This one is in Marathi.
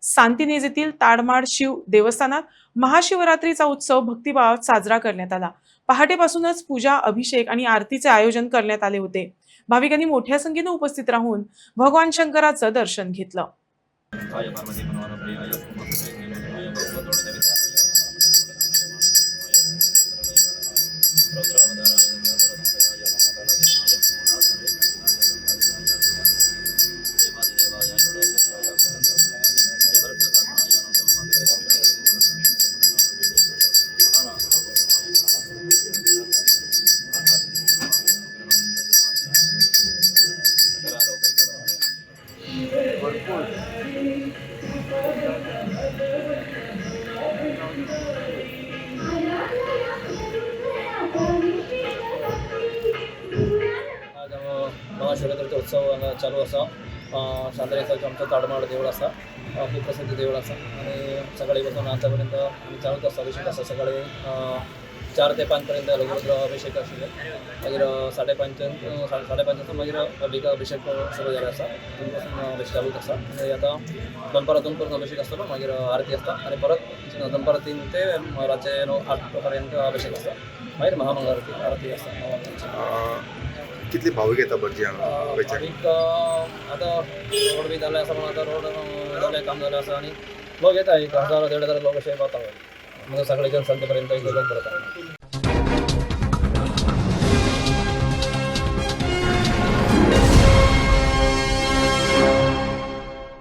सांतिनेज येथील ताडमाड शिव देवस्थानात महाशिवरात्रीचा उत्सव भक्तिभावात साजरा करण्यात आला। पहाटेपासूनच पूजा, अभिषेक आणि आरतीचे आयोजन करण्यात आले होते। भाविकांनी मोठ्या संख्येने उपस्थित राहून भगवान शंकराचं दर्शन घेतलं। महाशिवरात्रीचा उत्सव चालू असा। शांतनेचं आमचं ताडमाड देऊळ असा, खूप प्रसिद्ध देऊळ असा आणि सकाळीपासून आतापर्यंत आम्ही चालूच असतो। अभिषेक असा सकाळी 4 ते 5 पर्यंत लघुरुद्र अभिषेक आशिल्ले, मागीर 5:30 मागीर अभिषेक सुरू जाला आसा। तितून अभिषेक चालूच आसा आणि आता दनपारां 2 पर्यंत अभिषेक आसतलो, मागीर आरती आसता आणि परत दनपारां 3 ते रातचे 8 पर्यंत अभिषेक आसता, मागीर महामंगल आरती आसता। कितले भाविक येता भटजी हांगा? भाविक आता रोड बी जाल्ले आसा, पण आता रोड जाल्ले काम जाल्लें आसा आणि लोक येता, 1000-1500 लोक अशे पावता। सकाळच्यान सांजे पर्यंत लोक भरता।